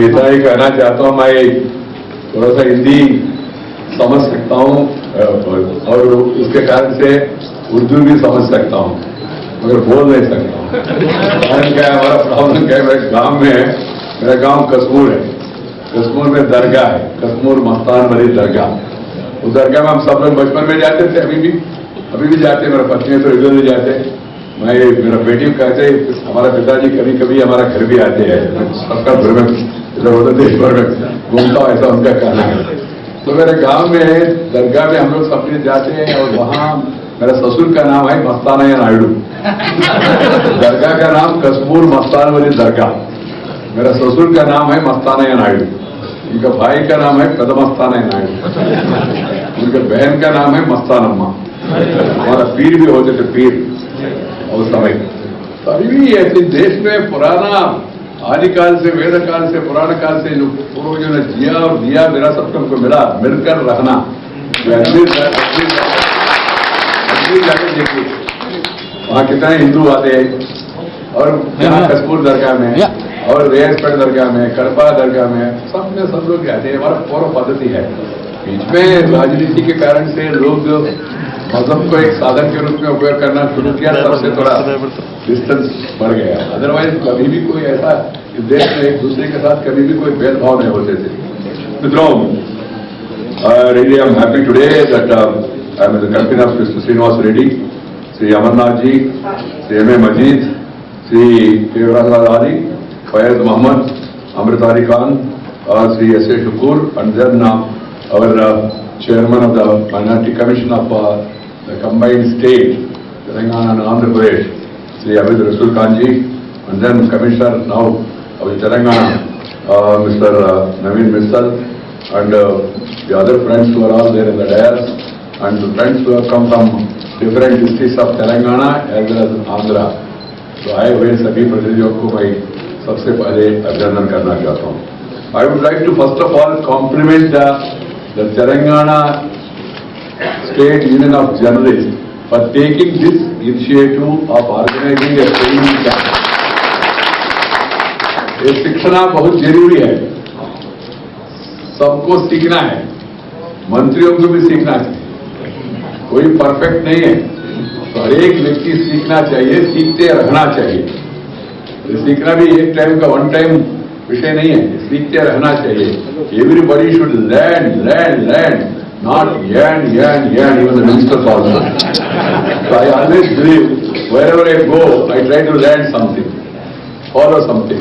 इतना ही कहना चाहता हूँ, मैं थोड़ा सा हिंदी समझ सकता हूँ और उसके कारण से उर्दू भी समझ सकता हूँ, मगर बोल नहीं सकता हूँ। कारण क्या है, हमारा प्रॉब्लम क्या है, मेरे गांव में, मेरा गांव कश्मीर है, कश्मीर में दरगाह है, कश्मीर मस्तान वाली दरगाह। उस दरगाह में हम सब लोग बचपन में जाते थे, अभी भी जाते हैं। मेरा पत्नी तो रेगुलर जाते हैं। मैं मेरा बेटी कहते हमारा पिताजी कभी कभी हमारा घर भी आते हैं, सबका घर में इधर उधर देश भर में घूमता हूँ, ऐसा उनका कहना है। तो मेरे गांव में दरगाह में हम लोग सब जाते हैं और वहाँ मेरा ससुर का नाम है मस्तानय्या नायडू। दरगाह का नाम कश्मीर मस्तान वाली दरगाह। मेरा ससुर का नाम है मस्तानय्या नायडू, उनका भाई का नाम है कदमस्तानय्या नायडू, उनके बहन का नाम है मस्तानम्मा। हमारा पीर भी होते थे, पीर उस समय। तो अभी भी ऐसे देश में पुराना आदिकाल से, वेद काल से, पुराण काल से जो पूर्वजों ने जिया और दिया, मेरा सबको हमको मिला, मिलकर रहना। देखिए वहाँ कितने हिंदू आते हैं, और यहाँ कश्मीर दरगाह में और रेसपेट दरगाह में, करपा दरगाह में, सब में सब लोग आते हैं। हमारा पूर्व पद्धति है। बीच में राजनीति के कारण से लोग मजहब को एक साधन के रूप में उपयोग करना शुरू किया, सबसे थोड़ा डिस्टेंस बढ़ गया। अदरवाइज कभी भी कोई ऐसा इस देश में एक दूसरे के साथ कभी भी कोई भेदभाव नहीं होते थे। मित्रों, really I'm happy today that I'm in the company of Mr. Srinivas Reddy, Sri Amarnath ji, Sri M.A. Majid, Sri Kevralal Ali, Fayaz Muhammad, Amrit Ali Khan, Sri S.A. Shukur, and then our Chairman of the Minority Commission of the combined state, Telangana and Andhra Pradesh, Sri Abid Rasul Khan ji, and then Commissioner now of Telangana, Mr. Naveen Missal, and the other friends who are all there in the dais, and the friends who have come from different districts of Telangana as well as Andhra. तो आए हुए सभी प्रतिनिधियों को मैं सबसे पहले अभिनंदन करना चाहता हूँ. I would like to first of all compliment the Telangana State Union of Journalists for taking this initiative of organizing a training camp. ये शिक्षण बहुत जरूरी है, सबको सीखना है, मंत्रियों को भी सीखना चाहिए, कोई परफेक्ट नहीं है, तो हर एक व्यक्ति सीखना चाहिए, सीखते रहना चाहिए। सीखना भी एक टाइम का वन टाइम विषय नहीं है, सीखते रहना चाहिए। Everybody should learn, not yarn, even the ministers also. So I always believe, wherever I go, I try to learn something, follow something,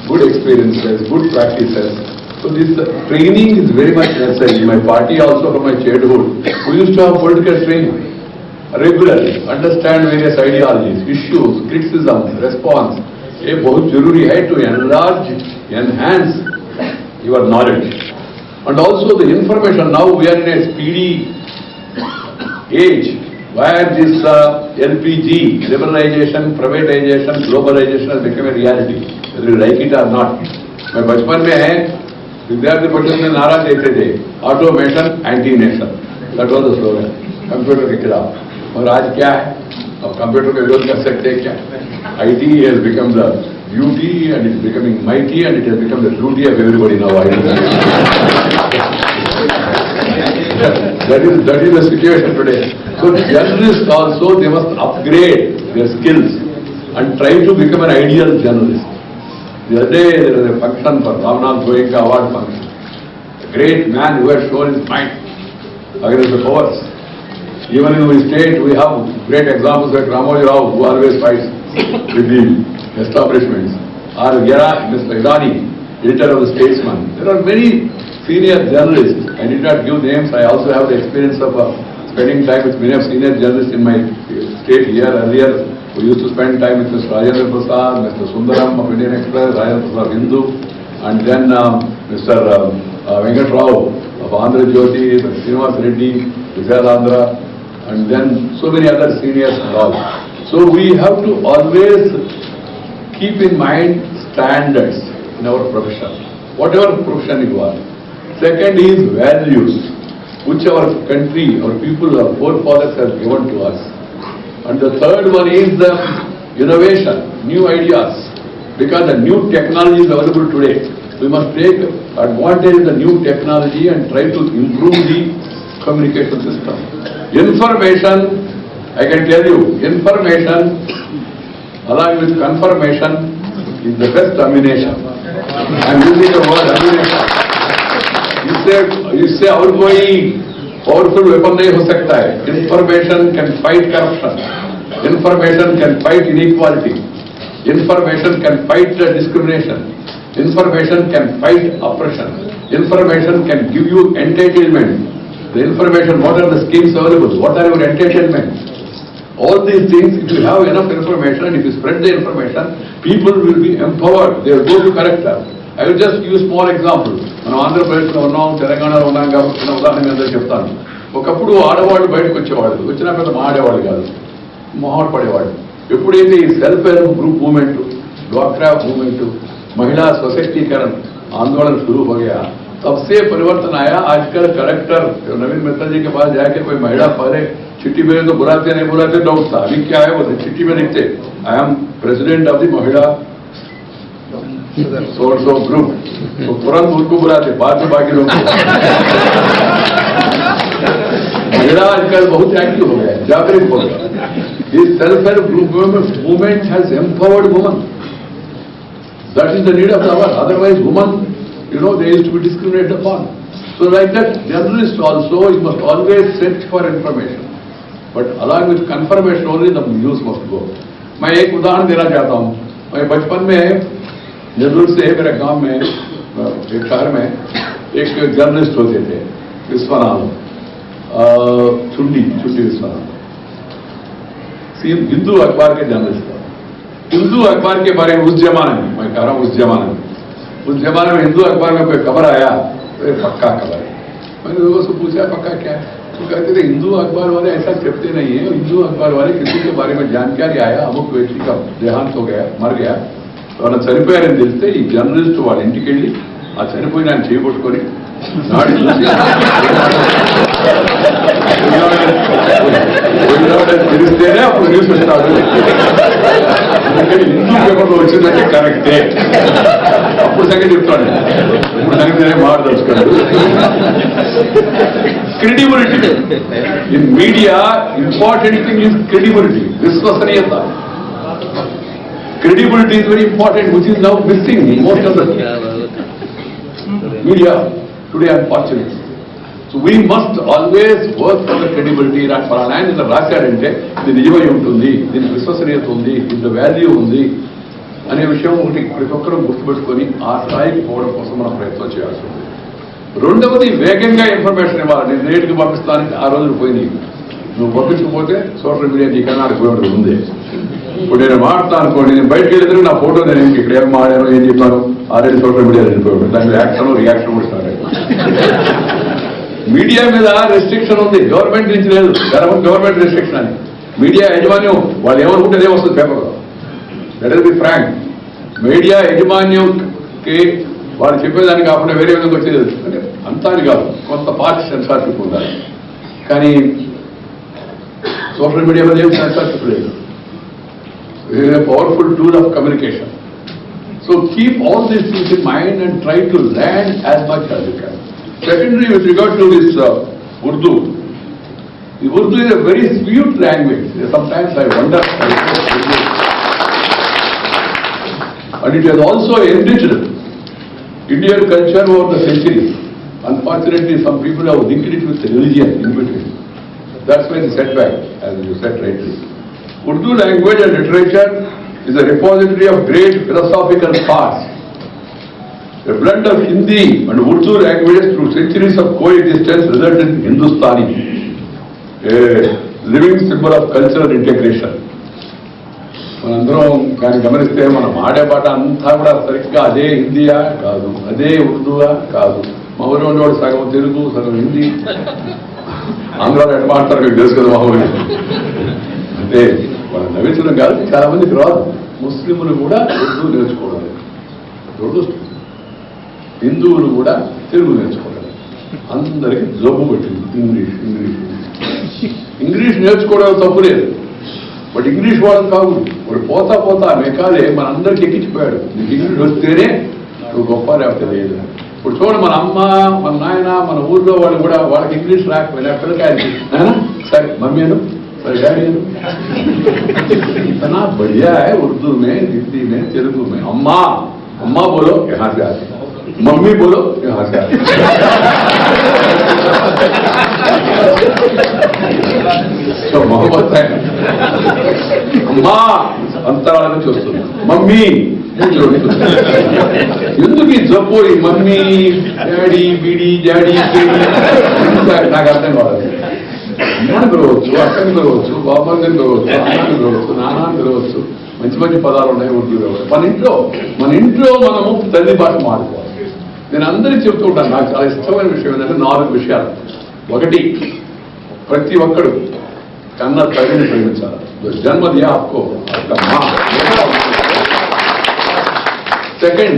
good experiences, good practices. So this training is very much necessary. In my party also, from my childhood, we used to have political training regularly, understand various ideologies, issues, criticism, response. ये बहुत जरूरी है to enhance your knowledge. And also the information. Now we are in a speedy age where this LPG, liberalization, privatization, globalization has become a reality, whether you like it or not. मैं बचपन में है, विद्यार्थी परिषद में नारा देते थे, automation anti nation, that was the slogan, computer के खिलाफ। और आज क्या है, अब कंप्यूटर का विरोध कर सकते हैं क्या? IT has become the beauty and it's becoming mighty and it has become the duty of everybody now. That is the situation today. So journalists also, they must upgrade their skills and try to become an ideal journalist. The other day there was a function for Ramnath Goenka award function. A great man who has shown his mind against the powers. Even in our state we have great examples like Ramoji Rao, who always fights with the establishments, or Mr. Irani, editor of the Statesman. There are many senior journalists. I did not give names. I also have the experience of spending time with many of senior journalists in my state here. Earlier, we used to spend time with Mr. Rajendra Prasad, Mr. Sundaram of Indian Express, Rajendra Prasad Hindu, and then Mr. Venkat Rao of Andhra Jyoti, Mr. Srinivas Reddy, Vijayandra, and then so many other seniors and all. So we have to always keep in mind standards in our profession, whatever profession you are. Second is values, which our country, our people, our forefathers have given to us. And the third one is the innovation, new ideas, because the new technology is available today. We must take advantage of the new technology and try to improve the communication system. Information, I can tell you, information along with confirmation is the best ammunition. I am using the word ammunition. इससे और कोई powerful weapon नहीं हो सकता है. Information can fight corruption. Information can fight inequality. Information can fight discrimination. Information can fight oppression. Information can give you entertainment. The information, what are the schemes available? What are your entertainment? All these things, if you have enough information, if you spread the information, people will be empowered. They will go to character. I will just use small example. మనం ఆంధ్రప్రదేశ్లో ఉన్నాం, తెలంగాణలో ఉన్నాం కాబట్టి ఉదాహరణ మీద చెప్తాను. ఒకప్పుడు ఆడవాళ్ళు బయటకు వచ్చేవాళ్ళు, వచ్చినా పెద్ద ఆడేవాళ్ళు కాదు, మొహాట్ పడేవాళ్ళు. ఎప్పుడైతే ఈ సెల్ఫ్ హెల్ప్ గ్रुप मूवमेंट, ड्वाक्रा मूवमेंट, महिला सशक्तिकरण आंदोलन शुरू हो गया, तब से परिवर्तन आया. आजकल कलेक्टर नवीन मित्तल जी के पास जाके कोई महिला पहले चिट्ठी में तो बुलाते नहीं बुलाते डाउट था. अभी क्या है, वो चिट्ठी में लिखते I am president of the महिला सोर्स ऑफ ग्रुप, तो तुरंत उनको बुलाते, बाद में बाकी लोग. महिला आजकल बहुत एक्टिव हो गया, जागरूक हो गया. This self-help group movement has empowered women. That is the need of the hour. Otherwise, women, they used to be discriminated upon. So like that, journalists also, you must always search for information. But along with confirmation only, the news must go. मैं एक उदाहरण देना चाहता हूँ. मैं बचपन में जरूर से मेरे गांव में, एक शहर में एक जर्नलिस्ट होते थे, विश्वनाथ चुंडी विश्वनाथ, हिंदू अखबार के जर्नलिस्ट था. हिंदू अखबार के बारे में उस जमाने में, मैं कह रहा हूँ उस जमाने में हिंदू अखबार में कोई खबर आया तो ये पक्का खबर है. मैंने लोगों से पूछा पक्का क्या है, तो कहते थे हिंदू अखबार वाले ऐसा छपते नहीं है. हिंदू अखबार वाले किसी के बारे में जानकारी आया, अमुक व्यक्ति का देहांत हो गया, मर गया, तो చనిపోయారని తెలిస్తే ఈ జర్నలిస్ట్ వాళ్ళ ఇంటికి వెళ్ళి ఆ చనిపోయిన ఆయన చేయబట్టుకొని నాడి తెలిస్తేనే అప్పుడు న్యూస్ వస్తాడు. అందుకని హిందూ పేపర్లో వచ్చిందంటే కరెక్టే, అప్పుడు సంగతి చెప్తాడు. ఇప్పుడు సంగతి నేనే మాట్లాడుతున్నాడు. Credibility in media, important thing is credibility, విశ్వసనీయత. Credibility is very important, which is now missing in most of the media today, unfortunately. So we must always work for the credibility. For an ఆయన ఇలా రాశాడంటే ఇది నిజమై ఉంటుంది, దీనికి విశ్వసనీయత ఉంది, దీంట్లో వాల్యూ ఉంది అనే విషయం ఒకటి ప్రతి ఒక్కరూ గుర్తుపెట్టుకొని ఆ స్థాయికి పోవడం కోసం మనం ప్రయత్నం చేయాల్సి ఉంది. రెండవది, వేగంగా ఇన్ఫర్మేషన్ ఇవ్వాలి. నేను రేటుకి పంపిస్తానంటే ఆ రోజులు పోయినాయి. నువ్వు పంపించకపోతే సోషల్ మీడియా నీకన్నా ఆడిపోయి ఉంది. ఇప్పుడు నేను మాట్లాడతాను అనుకోండి, నేను బయటకు వెళ్తే నా ఫోటో నేను ఇక్కడ ఏం మాడాను ఏం చెప్పాను ఆల్రెడీ సోషల్ మీడియా వెళ్ళిపోయాడు. దానికి యాక్షన్ రియాక్షన్ కూడా స్టార్ట్ అయ్యింది. మీడియా మీద రెస్ట్రిక్షన్ ఉంది, గవర్నమెంట్ నుంచి లేదు. గవర్నమెంట్ రెస్ట్రిక్షన్ అని మీడియా యజమాన్యం వాళ్ళు ఏమనుకుంటే అదే వస్తుంది పేపర్లో. Let us be frank, media యజమాన్యంకి వాళ్ళు చెప్పేదాన్ని కాకుండా వేరే విధంగా వచ్చేది. అంటే అంతా అని కాదు, కొంత పార్టీ సెన్సార్షిప్ ఉండాలి, కానీ సోషల్ మీడియా మీద ఏం సెన్సార్షిప్ లేదు. It is a powerful tool of communication. So keep all these things in mind and try to learn as much as you can. Secondly, with regard to this Urdu, the Urdu is a very sweet language. Sometimes I wonder, and it has also enriched Indian culture over the centuries. Unfortunately, some people have linked it with religion in between. That's why the setback, as you said rightly. Urdu language and literature is a repository of great philosophical thoughts. A blend of Hindi and Urdu languages through centuries of coexistence resulted in Hindustani, a living symbol of cultural integration. మనందరం కానీ గమనిస్తే మనం ఆడే పాట అంతా కూడా సరిగ్గా అదే హిందీయా కాదు, అదే ఉర్దూవా కాదు. మా ఊరిలో ఉండేవాడు సగం తెలుగు సగం హిందీ. ఆంధ్రాలో ఎట్లా మాట్లాడతారు మీకు తెలుసు కదా మా ఊరి. అంటే వాళ్ళు నవ్వించడం కాదు, చాలా మందికి రాదు. ముస్లింలు కూడా ఉర్దూ నేర్చుకోవడం, హిందువులు కూడా తెలుగు నేర్చుకోవడం. అందరికీ జబ్బు పెట్టింది ఇంగ్లీష్ నేర్చుకోవడం తప్పు లేదు. బట్ ఇంగ్లీష్ వాళ్ళని కాదు, వాడు పోతా మెకాలే మనందరికీ ఎక్కించిపోయాడు. నీకు ఇంగ్లీష్ వస్తేనే నువ్వు గొప్ప లేకపోతే లేదు. ఇప్పుడు చూడండి, మన అమ్మ మన నాయన మన ఊళ్ళో వాళ్ళు కూడా వాళ్ళకి ఇంగ్లీష్ రాకపోయినా పిల్లకాయలకి సరే మమ్మీ అను, सर डैडी इतना बढ़िया है उर्दू में, हिंदी में, तेलुगु में. अम्मा अम्मा बोलो यहाँ से आते, मम्मी बोलो यहाँ से आते. तो मोहब्बत है. अम्मा अंतराल में చూస్తుంది, మమ్మీ ఎందుకు ఈ జబ్బు, ఈ మమ్మీ డాడీ బీడీ డాడీ నాకు అర్థం కావాలి. అమ్మని పిలవచ్చు, అక్కని పిలవచ్చు, బాబాని పిలవచ్చు, అన్నాన్ని పిలవచ్చు, నాన్నని పిలవచ్చు. మంచి మంచి పదాలు ఉన్నాయి ఉర్దూలో. మన ఇంట్లో మనము తల్లి భాష మారుకోవాలి. నేను అందరికీ చెప్తూ ఉంటాను, నాకు చాలా ఇష్టమైన విషయం ఏంటంటే 4 విషయాలు. 1, ప్రతి ఒక్కడు కన్న తల్లిని ప్రేమించాలి. జన్మ దియా आपको आपका माँ. 2,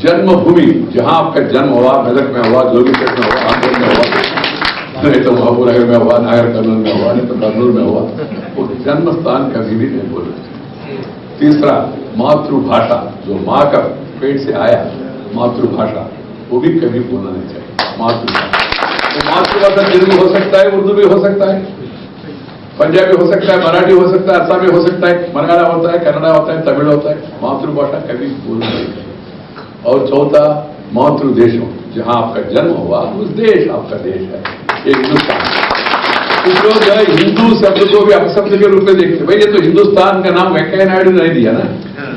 जन्मभूमि जहां आपका जन्म हुआ, मेदक में हुआ, जोगीपेट में हुआ, आंध्र में हुआ, नहीं तो महापुर में हुआ, नागर कर्नूल में हुआ, नहीं तो कर्नूल में हुआ, वो जन्म स्थान कभी भी नहीं बोलना. 3, मातृभाषा, जो माँ का पेट से आया मातृभाषा, वो भी कभी बोलना नहीं चाहिए. मातृभाषा, तो मातृभाषा तेलुगु हो सकता है, उर्दू भी हो सकता है, पंजाबी हो सकता है, मराठी हो सकता है, असमी हो सकता है, मलयाला होता है, कन्नड़ा होता है, तमिल होता है. मातृभाषा कभी बोलना नहीं चाहिए. और 4, मातृदेशों, जहां आपका जन्म हुआ उस देश आपका देश है, एक हिंदुस्तान. कुछ लोग हिंदू शब्द को भी अपशब्द के रूप में देखते. भाई ये तो हिंदुस्तान का नाम वेंकैया नायडू ने नहीं दिया ना,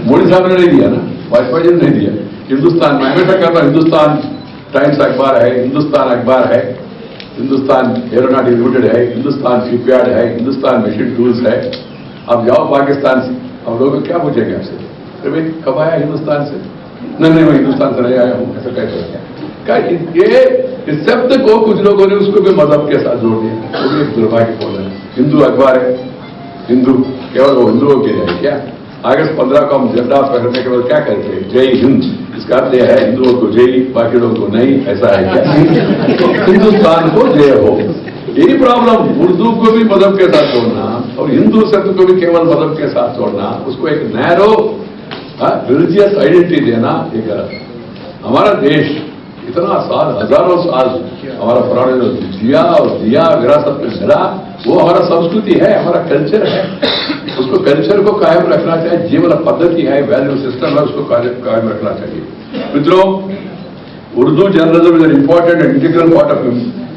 मोदी साहब ने नहीं दिया ना, वाजपेयी जी ने नहीं दिया. हिंदुस्तान मैं हमेशा कहता हूं, हिंदुस्तान टाइम्स अखबार है, हिंदुस्तान अखबार है, हिंदुस्तान एरोनॉटिक लिमिटेड है, हिंदुस्तान शिपयार्ड है, हिंदुस्तान मशीन टूल्स है. अब जाओ पाकिस्तान से, अब लोग क्या पूछेंगे आपसे, अरे भाई कब आया हिंदुस्तान से? नहीं मैं हिंदुस्तान से नहीं आया हूं, ऐसा कैसे हो गया? ये इस शब्द को कुछ लोगों ने उसको भी मजहब के साथ जोड़ दिया. वो भी एक दुर्भाग्यपूर्ण है. हिंदू अखबार है, हिंदू केवल वो हिंदुओं के लिए है क्या? अगस्त 15 को हम झंडा फहराने के बाद क्या करते हैं? जय हिंद. इसका अर्थ यह है हिंदुओं को जय, बाकी लोगों को नहीं, ऐसा है क्या? हिंदुस्तान को जय हो. यही प्रॉब्लम, उर्दू को भी मजहब के साथ जोड़ना और हिंदू शब्द को भी केवल मजहब के साथ जोड़ना, उसको एक नैरो रिलीजियस आइडेंटिटी देना, ये गलत है. हमारा देश इतना साल, हजारों साल हमारा पुराने जो जिया और दिया विरासत में मिला, वो हमारा संस्कृति है, हमारा कल्चर है. उसको कल्चर को कायम रखना चाहिए. जीवन पद्धति है, वैल्यू सिस्टम है, उसको कायम रखना चाहिए. मित्रों, Urdu journalism is an important and integral part of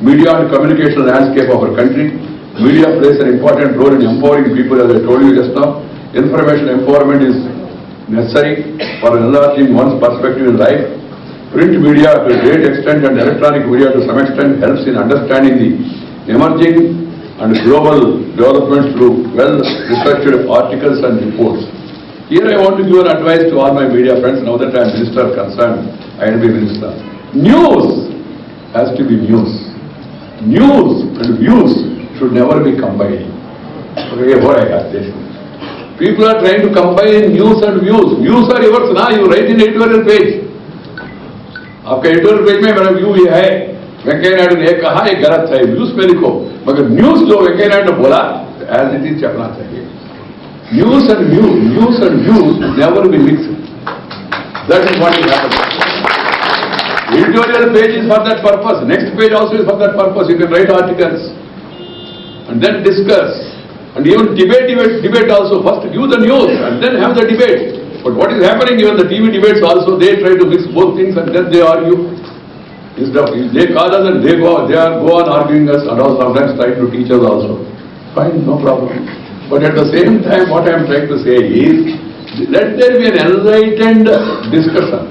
media and communication landscape of our country. Media place an important role in empowering people, as I told you just now. Information empowerment is necessary for enlarging one's perspective in life. Print media to a great extent and electronic media to some extent helps in understanding the emerging and global developments through well-researched articles and reports. Here I want to give an advice to all my media friends, now that I am minister concerned, INB minister. News has to be news. News and views should never be combined. Okay, what I got this. People are trying to combine news and views. Views are yours ना, you write in editorial page. आपका editorial page में मेरा view ये है, वेंकैया नायडू ने कहा ये गलत है, व्यूज पे लिखो. मगर न्यूज जो वेंकैया नायडू ने बोला एज इट इज चलना चाहिए. News and views never be mixed. That is what is happening. Editorial page is for that purpose. Next page also is for that purpose. You can write articles and then discuss and even debate also. First give the news and then have the debate. But what is happening, even the TV debates also, they try to mix both things and then they argue. They call us and they go on arguing us and also sometimes try to teach us also. Fine, no problem. But at the same time, what I am trying to say is, let there be an enlightened discussion.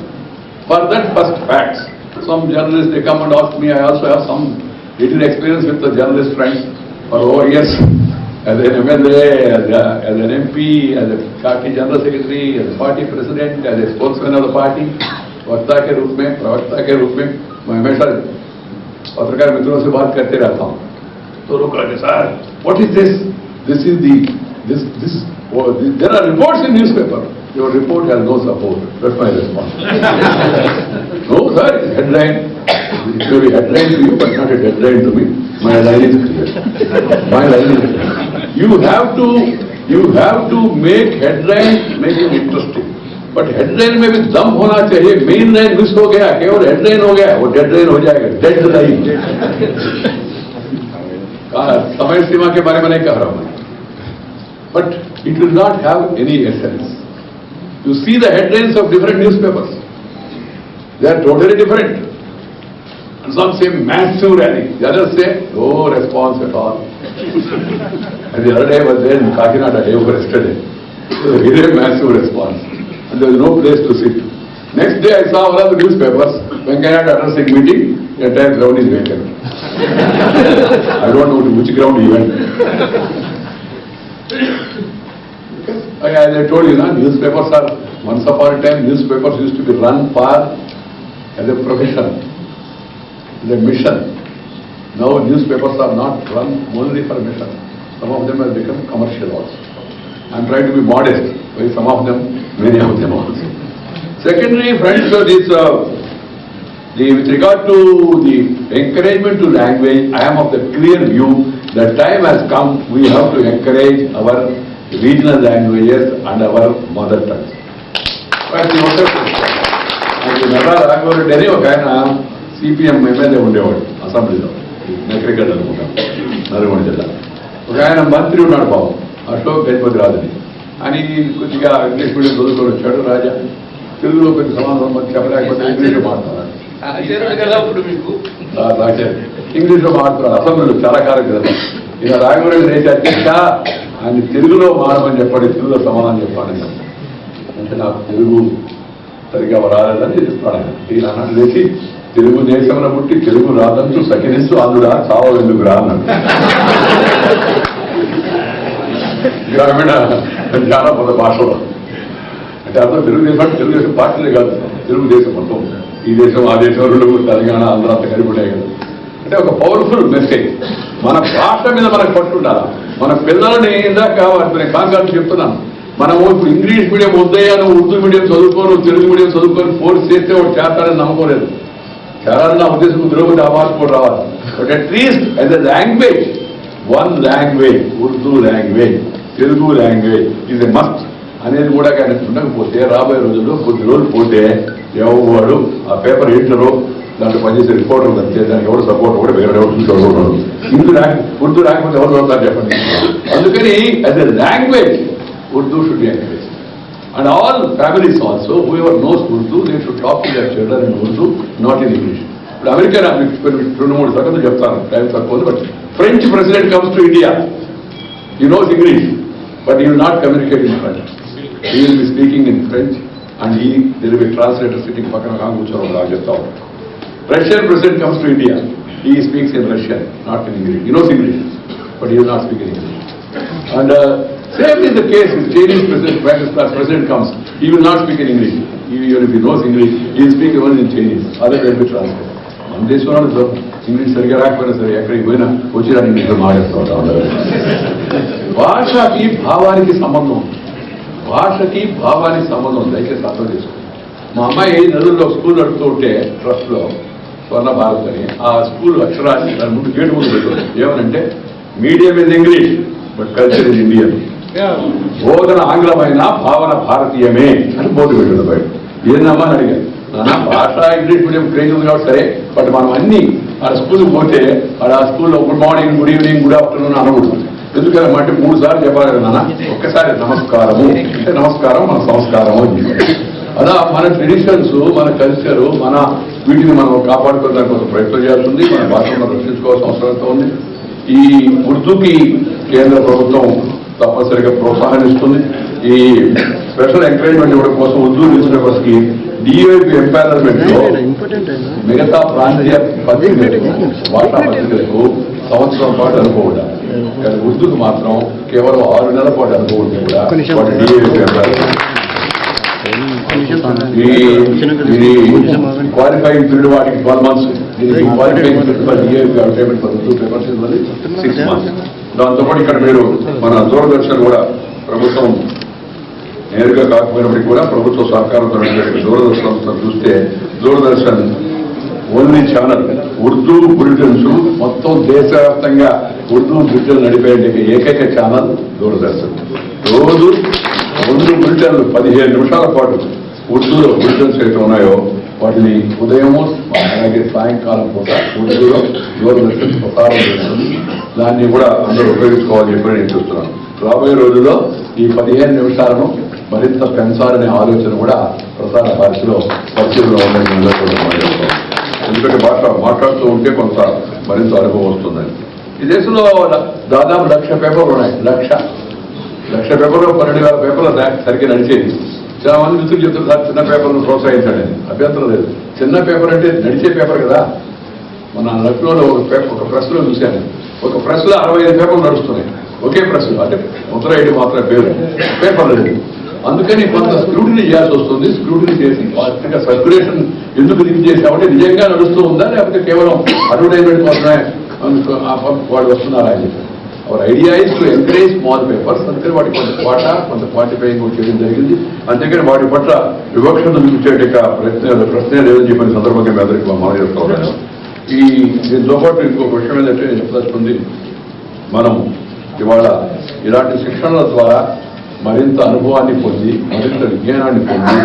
For that, first facts. Some journalists, they come and ask me, I also have some little experience with the journalist friends. Oh yes, as an MLA, as an MP, as a party general secretary, as a party president, as a spokesman of the party, वक्ता के रूप में, प्रवक्ता के रूप में मैं हमेशा पत्रकार मित्रों से बात करते रहता हूँ. तो लोग कहते sir, what is this? This is there are reports in newspaper. Your report has no support. That's my response. No sir, it's headline. It will be headline to you, but not a deadline to me. My line is clear. My line is clear. You have to make headlines, make it interesting. But headline में भी दम होना चाहिए. Main line miss हो गया, केवल headline हो गया, वो डेडलाइन हो जाएगा. Dead line. समय सीमा के बारे में नहीं कह रहा हूं, but it will not have any essence. You see the headlines of different newspapers, they are totally different. And some say massive rally, the others say no response at all. And the other day was there in Kakinada, day before yesterday. So a very massive response, and there was no place to sit. Next day I saw one of the newspapers, Venkaiah addressing meeting, the entire ground is vacant. I don't know to which ground he went. As I told you, newspapers are, once upon a time, newspapers used to be run for as a profession. The mission. Now newspapers are not run only for mission. Some of them have become commercial also. I am trying to be modest, but some of them, many of them also. Secondly, friends, with regard to the encouragement to language, I am of the clear view that time has come, we have to encourage our regional languages and our mother tongues. But CPM MLA ఉండేవాడు అసెంబ్లీలో, cricket అనుకుంటాం, నల్గొండ జిల్లా. ఒక ఆయన మంత్రి ఉన్నాడు బాబు, అశోక్ గజపతి రాజుని అని. కొద్దిగా ఇంగ్లీష్ మీడియం చదువుకొని వచ్చాడు. రాజా తెలుగులో పెద్ద సమాధానం చెప్పలేకపోతే ఇంగ్లీష్లో మాట్లాడాలి. ఇంగ్లీష్లో మాట్లాడాలి అసెంబ్లీలో చాలా కాలం కదా. ఇలా రాఘవరెడ్డి లేచి అధ్యక్ష ఆయన తెలుగులో మాడమని చెప్పండి, తెలుగులో సమాధానం చెప్పండి అంటే నాకు తెలుగు సరిగ్గా రాలేదని చెప్తాడు. ఈయన అన్నట్టు లేచి తెలుగుదేశంలో పుట్టి తెలుగు రాదంటూ సకినిస్తూ అందుడా చావెందుకురా అన్నాడు. గ్రామీణ జానపద భాషలో అంటే అర్థం తెలుగుదేశం పార్టీలే కాదు, తెలుగుదేశం మొత్తం. ఈ దేశం ఆ దేశం రెండు తెలంగాణ ఆంధ్ర అంతా కలిపి ఉంటాయి కదా. అంటే ఒక పవర్ఫుల్ మెసేజ్. మన భాష మీద మనకు పట్టుండాలి. మన పిల్లలని ఇందాక నేను కాంగ్రెస్ చెప్తున్నాను, మనము ఇప్పుడు ఇంగ్లీష్ మీడియం వద్దయ్యాను, ఉర్దూ మీడియం చదువుకోను, తెలుగు మీడియం చదువుకొని ఫోర్స్ చేస్తే వాడు చేస్తాడని నమ్మకోలేదు. చాలా నా ఉద్దేశం కుదిరబోతే ఆ భాష కూడా రావాలి. But at least as a language, one language, Urdu language, Telugu language is a must అనేది కూడా కానీ ఉండకపోతే రాబోయే రోజుల్లో కొద్ది రోజులు పోతే ఎవరు ఆ పేపర్ ఎడిటరు దాంట్లో పనిచేసే రిపోర్టర్ అంతే, దానికి ఎవరు సపోర్ట్ కూడా వేరే ఎవరు చూసుకోవడం. ఉర్దూ రాకపోతే ఎవరు చదువుతారు చెప్పండి. అందుకని as a language Urdu should be encourage. And all families also, whoever knows Urdu, they should talk to their children in Urdu, not in English. But American, రెండు మూడు సెకండ్లు చెప్తాను, టైం తక్కువ ఉంది. But French president comes to India, he knows English, but he will not communicate in French. He will be speaking in French, and there will be a translator sitting పక్కన Kong కూర్చోవడం అలా చెప్తా ఉంటాడు. Russian president comes to India, he speaks in Russian, not in English. He knows English, but he will not speak in English. And same is the case with Chinese president. Pakistan president comes, he will not speak in English. Even if he knows English, he will speak only in Chinese. Other will be translated. మన దేశంలో English సరిగా రాకపోయినా సరే ఎక్కడికి పోయినా వచ్చిన ఇంగ్లీష్లో మాట్లాడుతూ. భాషకి భావానికి సంబంధం, భాషకి భావానికి సంబంధం దయచేసి అర్థం చేసుకోండి. మా అమ్మాయి నదుల్లో స్కూల్ నడుపుతూ ఉంటే ట్రస్ట్లో స్వర్ణ భారత్ అని, ఆ స్కూల్ అక్షరాన్ని దాని ముందు గేటు ముందు పెట్టారు. ఏమనంటే medium is English but culture is Indian. బోధన ఆంగ్లమైన భావన భారతీయమే అని బోర్డు పెట్టాడు బయట. ఏందమ్మా అని అడిగాను. నాన్న భాష ఇంగ్లీష్ మీడియం క్రేజ్ ఉంది కాబట్టి సరే, బట్ మనం అన్ని ఆ స్కూల్కి పోతే ఆ స్కూల్లో good morning, good evening, good afternoon అనకూడదు. ఎందుకని అంటే 3 సార్లు చెప్పాలి కదా నాన్న. ఒక్కసారి నమస్కారము అంటే నమస్కారం మన సంస్కారము అని. అలా మన ట్రెడిషన్స్, మన కల్చరు, మన వీటిని మనం కాపాడుకోవడానికి ఒక ప్రయత్నం చేస్తుంది. మన భాషను రక్షించుకోవాల్సిన అవసరం ఉంది. ఈ ఉర్దూకి కేంద్ర ప్రభుత్వం తప్పనిసరిగా ప్రోత్సాహనిస్తుంది. ఈ స్పెషల్ ఎంకరేజ్మెంట్ ఇవ్వడం కోసం ఉర్దూ న్యూస్ పేపర్స్ కి డిఐపి ఎంపానల్మెంట్ లో మిగతా ప్రాంతీయ పత్రికలకు, వార్తా పత్రికలకు సంవత్సరం పాటు అనుకోవడం, కానీ ఉర్దూకు మాత్రం కేవలం 6 నెలల పాటు అనుకోవడం కూడా వాటి డిఐపి ఎంపానల్మెంట్. క్వాలిఫైయింగ్ పీరియడ్ వాటికి 12 months. దీనికి qualifying period for DIP advertisement for Urdu papers 6 months. దాంతోపాటు ఇక్కడ మీరు మన దూరదర్శన్ కూడా ప్రభుత్వం నేరుగా కాకపోయినప్పటికీ కూడా ప్రభుత్వ సహకారంతో దూరదర్శన్ సంస్థ చూస్తే Doordarshan only channel Urdu bulletins మొత్తం దేశవ్యాప్తంగా ఉర్దూ బులెటిన్ నడిపే ఏకైక ఛానల్ దూరదర్శన్. రోజు 2 బులెటిన్లు 15 నిమిషాల పాటు ఉర్దూలో బులెటిన్స్ అయితే ఉన్నాయో వాటిని ఉదయము అలాగే సాయంకాలం పూట ఉర్దూలో దూరదర్శన్ ప్రసారం చేస్తుంది. దాన్ని కూడా అందరూ ఉపయోగించుకోవాలని చెప్పి నేను చూస్తున్నాను. రాబోయే రోజుల్లో ఈ 15 నిమిషాలను మరింత పెంచాలనే ఆలోచన కూడా ప్రసార భారతిలో పరిస్థితుల్లో ఉందని ఎందుకంటే మాట్లాడుతూ ఉంటే కొంత మరింత అనుభవం వస్తుందని. ఈ దేశంలో దాదాపు 1,00,000 పేపర్లు ఉన్నాయి. 1,00,000 పేపర్లో 12,000 పేపర్లు సరిగ్గా నడిచేది. చాలా మంది మిత్రులు చెప్తారు సార్ చిన్న పేపర్ను ప్రోత్సహించండి. అభ్యంతరం లేదు. చిన్న పేపర్ అంటే నడిచే పేపర్ కదా. మన లక్నోలో ఒక ప్రెస్లో చూశాను. ఒక ప్రెస్లో 65 పేపర్లు నడుస్తున్నాయి. ఒకే ప్రెస్లో, అంటే ముద్ర ఐడి మాత్రమే పేపర్ లేదు. అందుకని కొంత స్క్రూటినీ చేయాల్సి వస్తుంది. స్క్రూటినీ చేసి వాటిగా సర్క్యులేషన్ ఎందుకు లింక్ చేసామంటే నిజంగా నడుస్తూ ఉందా లేకపోతే కేవలం అడ్వర్టైజ్మెంట్ కోసమే వాళ్ళు వస్తున్నారా అని చెప్పి. Hour idea is to encourage small papers. అందుకని వాటి కొంత క్వాంటిఫైయింగ్ చేయడం జరిగింది. అంతేకాని వాటి పట్ల వివక్షత చూపించే ప్రశ్నే లేదని చెప్పిన సందర్భంగా మీ అందరికీ మనం చేస్తూ ఉన్నాను. దీంతో పాటు ఇంకొక విషయం ఏంటంటే నేను చెప్పదలుచుకుంది, మనం ఇవాళ ఇలాంటి శిక్షణల ద్వారా మరింత అనుభవాన్ని పొంది మరింత విజ్ఞానాన్ని పొంది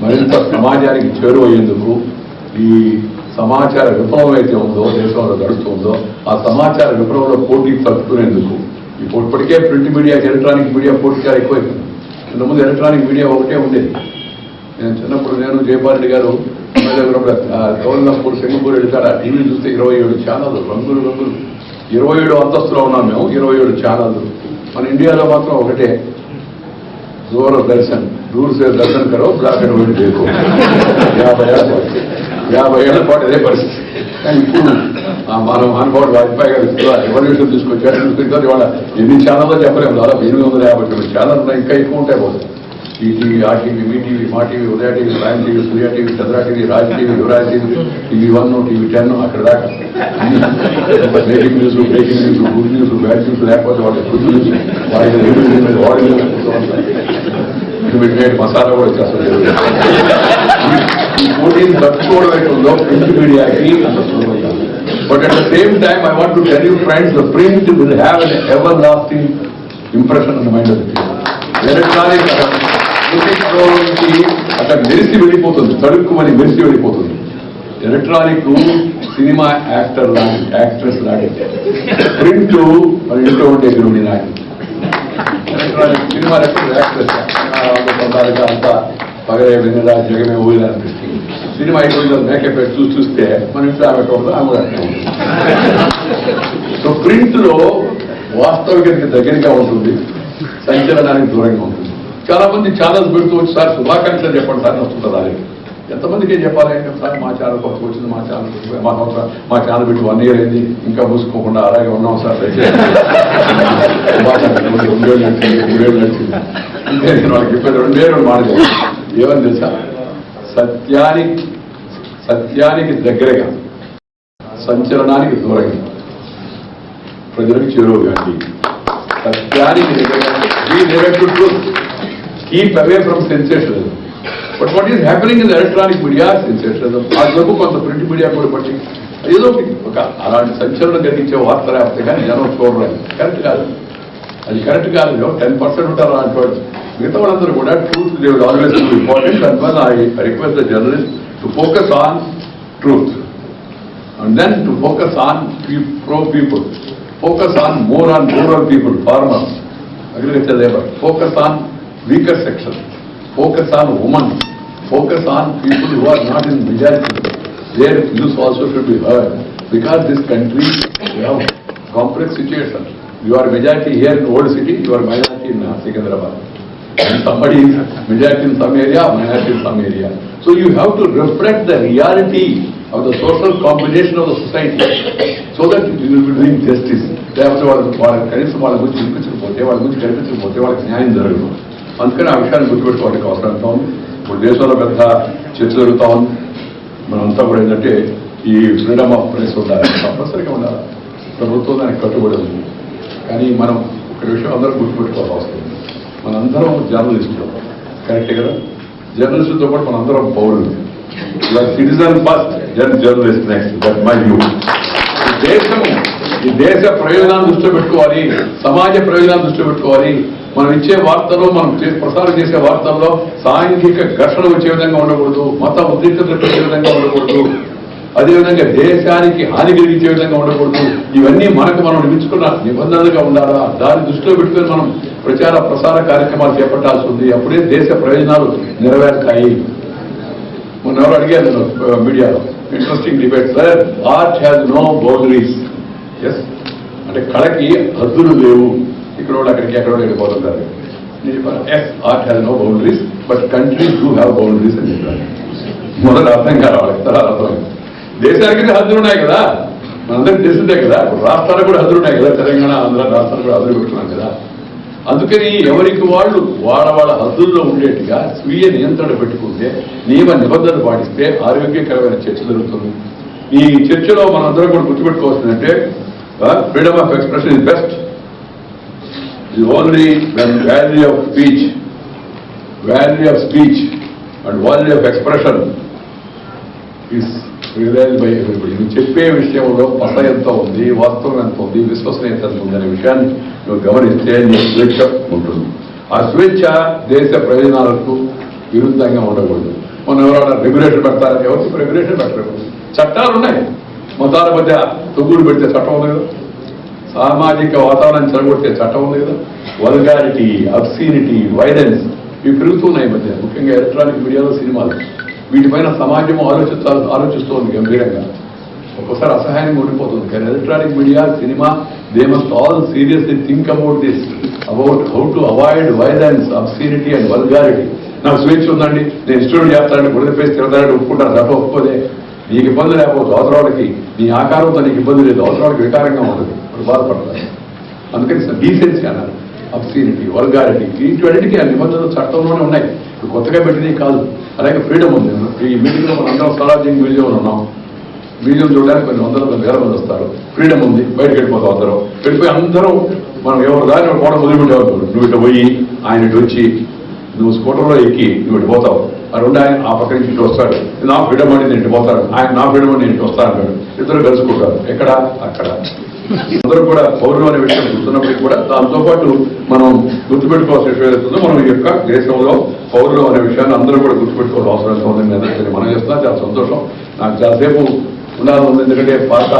మరింత సమాజానికి చేరువయ్యేందుకు ఈ సమాచార విప్లవం అయితే ఉందో దేశంలో గడుస్తుందో ఆ సమాచార విప్లవంలో పోటీ తట్టుకునేందుకు ఇప్పటికే ప్రింట్ మీడియా ఎలక్ట్రానిక్ మీడియా పోటీ చాలా ఎక్కువైపోయింది. ఇంతకుముందు ఎలక్ట్రానిక్ మీడియా ఒకటే ఉండేది. నేను చిన్నప్పుడు నేను జయపాల్ గారు గవర్నపూర్ సింగపూర్ వెళ్తాడు. ఆ టీవీ చూస్తే 27 ఛానళ్ళు రంగులు 27 అంతస్తులో ఉన్నాం మేము. 27 ఛానళ్ళు. మన ఇండియాలో మాత్రం ఒకటే దూరదర్శన్. दूर से दर्शन करो, ब्लैक एंड व्हाइट देखो. 50 ఏళ్ల పాటు అదే పరిస్థితి. కానీ ఇప్పుడు మన మహానుభావుడు వాజ్పేయి గారు రెవల్యూషన్ తీసుకొచ్చారు. ఇవాళ ఎన్ని ఛానల్లో చెప్పలేము. దాదాపు 859 ఛానల్ ఉన్నాయి. ఇంకా ఎక్కువ ఉంటాయి పోతే. ఈటీవీ, ఆర్టీవీ, మీటీవీ, Maa TV, Udaya TV, prime TV, Surya TV, Chandra TV, Raj TV, Yuvraj TV, TV 1, TV 10 అక్కడ దాకా breaking news, good news, bad news లేకపోతే వాళ్ళ గుడ్ న్యూస్ వాడి మసాలా కూడా వచ్చేస్తుంది. ఈ పోటీని తట్టుకోవడం అవుతుందో ప్రింట్ మీడియాకి. But at the same time I want to tell you friends, the print will have an ever lasting impression in the mind of the people. Electronic అక్కడ మెరిసి వెళ్ళిపోతుంది, తడుక్కుమని మెరిసి వెళ్ళిపోతుంది. ఎలక్ట్రానిక్ సినిమా యాక్టర్ లాంటి, యాక్ట్రెస్ లాంటి. Print మన ఇంట్లో ఉంటే గురువుని నాటి. ఎలక్ట్రానిక్ సినిమా యాక్ట్రెస్ అంతా పగలే వెన్నెల జగమే ఊరిలా అనిపిస్తుంది. సినిమా అయిపోయిన మేకప్ చూస్తే మన ఇంట్లో ఆమె కూడా ఉంటుంది. సో ప్రింట్ లో వాస్తవికతకి దగ్గరగా ఉంటుంది, సంచలనానికి దూరంగా ఉంటుంది. చాలా మంది ఛానల్స్ పెడుతూ వచ్చి సార్ శుభాకాంక్షలు చెప్పండి సార్ వస్తుంటారు. అది ఎంతమందికి ఏం చెప్పాలి అంటే సార్ మా ఛానల్ కొత్తగా వచ్చింది, మా ఛానల్ పెట్టి 1 year అయింది, ఇంకా మూసుకోకుండా అలాగే ఉన్నాం సార్, 2 ఏళ్ళు నడిచింది, 3 ఏళ్ళు నడిచింది అంటే నేను వాళ్ళకి చెప్పేది 2 ఏళ్ళు మాట్లాడు. ఏమని తెలుసా, సత్యానికి దగ్గరగా, సంచలనానికి దూరంగా, ప్రజలకు చేరువుగా, సత్యానికి దగ్గరగా. Keep away from sensationalism. But what is happening in the electronic media, sensationalism. ఆ జబ్బు కొంత ప్రింట్ మీడియా కూడా పట్టి ఏదో ఒక అలాంటి సంచలనం కలిగించే వార్త రాస్తే కానీ జనం చూడరు. కరెక్ట్ కాదు, అది కరెక్ట్ కాదు. 10% ఉంటారు అలాంటి వాళ్ళు. మిగతా వాళ్ళందరూ కూడా truth they will always be important. And one I request the journalist to focus on truth and then to focus on pro people, focus on more on rural people, farmers, agriculture labor, focus on weaker section, focus on women, focus on people who are not in majority. Their views also should be heard, because this country, we have complex situation. You are majority here in old city, you are minority in Secunderabad, and somebody is majority in some area, minority in some area. So you have to reflect the reality of the social combination of the society, so that you will be doing justice. లేకపోతే వాళ్ళ కనీసం వాళ్ళ గురించి వినిపించకపోతే, వాళ్ళ గురించి కనిపించకపోతే వాళ్ళకి న్యాయం జరగదు. అందుకని ఆ విషయాన్ని గుర్తుపెట్టుకోవడానికి అవసరం అవుతా ఉంది. ఇప్పుడు దేశంలో పెద్ద చర్చ జరుగుతా ఉంది. మనంతా కూడా ఏంటంటే ఈ ఫ్రీడమ్ ఆఫ్ ప్రెస్ ఉండాలి, తప్పనిసరిగా ఉండాలి. ప్రభుత్వం దానికి కట్టుబడి ఉంది. కానీ మనం ఒక విషయం అందరం గుర్తుపెట్టుకోవాల్సి వస్తుంది. మనందరం జర్నలిస్టులు, కరెక్టే కదా. జర్నలిస్టులతో పాటు మనందరం పౌరులు. Citizen first, journalist next. That my view. ఈ దేశ ప్రయోజనాన్ని దృష్టిలో పెట్టుకోవాలి, సమాజ ప్రయోజనాన్ని దృష్టిలో పెట్టుకోవాలి. మనం ఇచ్చే వార్తలు, మనం ప్రసారం చేసే వార్తల్లో సాంఘిక ఘర్షణ వచ్చే విధంగా ఉండకూడదు, మత ఉద్రిక్తతలు వచ్చే విధంగా ఉండకూడదు, అదేవిధంగా దేశానికి హాని కలిగించే విధంగా ఉండకూడదు. ఇవన్నీ మనకు మనం నిలుచుకున్న నిబంధనలుగా ఉండాలా. దాన్ని దృష్టిలో పెట్టుకుని మనం ప్రచార ప్రసార కార్యక్రమాలు చేపట్టాల్సి ఉంది. అప్పుడే దేశ ప్రయోజనాలు నెరవేరుతాయి. మొన్న ఎవరు అడిగారు మీడియాలో, interesting debate sir, art has no boundaries. Yes అంటే కళకి హద్దులు లేవు. ఇక్కడ వాళ్ళు అక్కడికి ఎక్కడ వెళ్ళిపోతుంటారు. Yes art has no boundaries but countries do have boundaries అని చెప్పారు. మొదటి అర్థం కాదు వాళ్ళకి, తర్వాత అర్థమైంది. దేశానికి హద్దులు ఉన్నాయి కదా, మనందరికీ తెలిసిందే కదా. రాష్ట్రాలకు కూడా హద్దులు ఉన్నాయి కదా, తెలంగాణ ఆంధ్ర రాష్ట్రాలు కూడా హద్దులు పెట్టుకున్నాం కదా. అందుకని ఎవరికి వాళ్ళు వాళ్ళ హద్దుల్లో ఉండేట్టుగా స్వీయ నియంత్రణ పెట్టుకుంటే, నియమ నిబంధనలు పాటిస్తే ఆరోగ్యకరమైన చర్చ జరుగుతుంది. ఈ చర్చలో మనందరం కూడా గుర్తుపెట్టుకోవాల్సిందంటే freedom of expression is best. ఇది only value of speech and value of expression is realise by everybody. నువ్వు చెప్పే విషయంలో పస ఎంత ఉంది, వాస్తవం ఎంత ఉంది, విశ్వసనీయత ఎంత ఉంది అనే విషయాన్ని నువ్వు గమనిస్తే నీ స్వేచ్ఛ ఉంటుంది. ఆ స్వేచ్ఛ దేశ ప్రయోజనాలకు విరుద్ధంగా ఉండకూడదు. మనం ఎవరైనా రెగ్యులేషన్ పెడతారని ఎవరికి రెగ్యులేషన్ పెట్టలేదు. చట్టాలు ఉన్నాయి. మతాల మధ్య తొగ్గులు పెడితే చట్టం ఉంది కదా, సామాజిక వాతావరణం చెడగొడితే చట్టం ఉంది కదా. వల్గారిటీ, అబ్సీనిటీ, వైలెన్స్ ఇవి పెరుగుతున్నాయి ఈ మధ్య, ముఖ్యంగా ఎలక్ట్రానిక్ మీడియాలో, సినిమాలు. వీటిపైన సమాజం ఆలోచిస్తోంది గంభీరంగా. ఒక్కోసారి అసహాయంగా ఉండిపోతుంది. కానీ electronic media, cinema, they must all seriously think about this, about how to avoid violence, obscenity and vulgarity. నాకు స్వేచ్ఛ ఉందండి, నేను ఇష్టం చేస్తానండి, బురద పేసి తిరగడానికి ఒప్పుకుంటాను, తప్ప ఒప్పుకోదే. నీకు ఇబ్బంది లేకపోతే అవసరాలకి, నీ ఆకారంతో నీకు ఇబ్బంది లేదు, అవసరాలకు వికారంగా ఉంటుంది, ఇప్పుడు బాధపడతారు. అందుకని డీసెన్సీ అన్నారు. అబ్సీనిటీ, వల్గారిటీ, ఇటువంటికి ఆ నిబంధనలు చట్టంలోనే ఉన్నాయి, ఇప్పుడు కొత్తగా పెట్టినవి కాదు. అలాగే ఫ్రీడమ్ ఉంది. ఈ మీటింగ్లో మనం అందరం సాలార్జింగ్ మ్యూజియంలో ఉన్నాం. మ్యూజియం చూడడానికి కొన్ని వేల మంది వస్తారు. ఫ్రీడమ్ ఉంది, బయటకు వెళ్ళిపోతాం. అందరం వెళ్ళిపోయి అందరూ మనం ఎవరు దాన్ని పోవడం మొదలుపెట్టేవాళ్ళు. నువ్వు ఇటు పోయి ఆయన ఇటు వచ్చి, నువ్వు స్కూటర్లో ఎక్కి నువ్వు ఇటు పోతావు, ఆ రెండు ఆయన ఆ పక్క నుంచి ఇటు వస్తాడు, నా ఫ్రీడమ్ అని ఇంటికి పోతాడు, ఆయన నా ఫ్రీడమ్ అని ఇంటికి వస్తా అంటాడు. ఇద్దరు కలుసుకుంటారు. ఎక్కడ? అక్కడ. అందరూ కూడా పౌరులు అనే విషయం గుర్తున్నప్పటికీ కూడా దాంతోపాటు మనం గుర్తుపెట్టుకోవాల్సిన విషయం ఏదైతుందో, మనం ఈ యొక్క దేశంలో పౌరులు అనే విషయాన్ని అందరూ కూడా గుర్తుపెట్టుకోవాల్సిన అవసరం ఉందని నేను మనం చేస్తున్నా. చాలా సంతోషం. నాకు చాలాసేపు ఉండాలని ఉంది, ఎందుకంటే పాత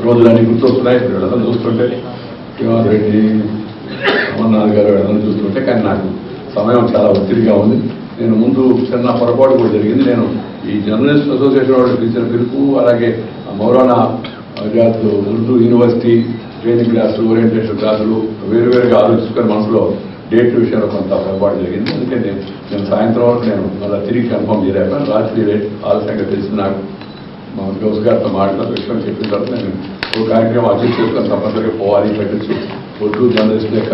రోజులన్నీ గుర్తొస్తున్నాయి. వీళ్ళందరూ చూస్తుంటే, శ్రీనివాస్ రెడ్డి, అమర్నాథ్ గారు వీళ్ళందరూ చూస్తుంటే, కానీ నాకు సమయం చాలా ఒత్తిడిగా ఉంది. నేను ముందు చిన్న పొరపాటు కూడా జరిగింది. నేను ఈ జర్నలిస్ట్ అసోసియేషన్ వాళ్ళు పిలిచిన పిలుపు, అలాగే మౌలానా ఆజాద్ ఉర్దూ యూనివర్సిటీ ట్రైనింగ్ క్లాసులు, ఓరియంటేషన్ క్లాసులు వేరువేరుగా ఆలోచించుకొని మనసులో డేట్ విషయంలో కొంత పొరపాటు జరిగింది. అందుకని నేను సాయంత్రం వరకు నేను మళ్ళీ తిరిగి కన్ఫర్మ్ చేయలేకపోయాను. రాత్రి ఆలస్యంగా తెలిసింది నాకు. మా గౌస్ గారితో మాట్లాడిన విషయం చెప్పిన తర్వాత నేను ఒక కార్యక్రమం అడ్జస్ట్ చేసుకొని తప్పనిసరిగా పోవాలి, పెట్టచ్చు. ఉర్దూ జర్నలిస్టుల యొక్క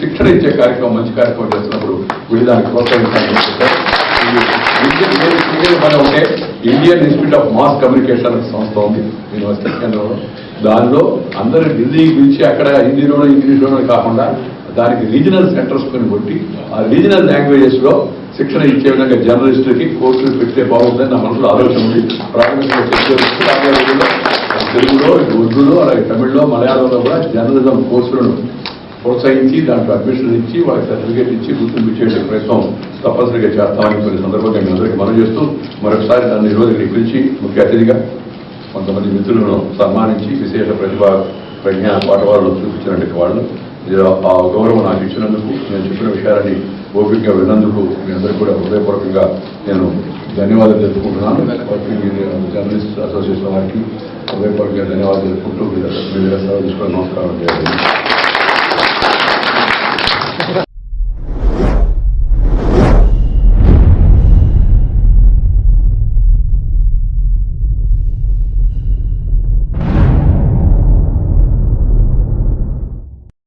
శిక్షణ ఇచ్చే కార్యక్రమం, మంచి కార్యక్రమం చేస్తున్నప్పుడు వీళ్ళు దానికి ప్రోత్సహించాలని ఉంటే Indian institute of mass communication సంస్థ ఉంది యూనివర్సిటీ కేంద్రంలో. దానిలో అందరూ ఢిల్లీకి పిలిచి అక్కడ హిందీలోనో ఇంగ్లీష్లోనో కాకుండా దానికి రీజనల్ సెంటర్స్ కొని కొట్టి ఆ రీజనల్ లాంగ్వేజెస్లో శిక్షణ ఇచ్చే విధంగా జర్నలిస్టులకి కోర్సులు పెడితే బాగుంటుందని నా మనసులో ఆలోచన ఉంది. ప్రాథమికంగా తెలుగులో, ఉర్దూలో, అలాగే తమిళ్లో, మలయాళంలో కూడా జర్నలిజం కోర్సులను ప్రోత్సహించి దాంట్లో అడ్మిషన్ ఇచ్చి వాళ్ళకి సర్టిఫికేట్ ఇచ్చి గుర్తింపు ఇచ్చే ప్రయత్నం తప్పనిసరిగా చేస్తామని కొన్ని సందర్భంగా మీ అందరికీ మనం చేస్తూ మరొకసారి నన్ను ఈరోజు పిలిచి ముఖ్య అతిథిగా కొంతమంది మిత్రులను సన్మానించి విశేష ప్రజ్ఞ పాఠవాళ్ళు చూపించినట్టు వాళ్ళు ఆ గౌరవం నాకు ఇచ్చినందుకు, నేను చెప్పిన విషయాలని ఓపికగా విన్నందుకు మీ అందరికీ కూడా హృదయపూర్వకంగా నేను ధన్యవాదాలు తెలుపుకుంటున్నాను. జర్నలిస్ట్ అసోసియేషన్ వారికి హృదయపూర్వకంగా ధన్యవాదాలు తెలుపుకుంటూ మీరు సెలవు తీసుకొని నమస్కారం చేయాలి.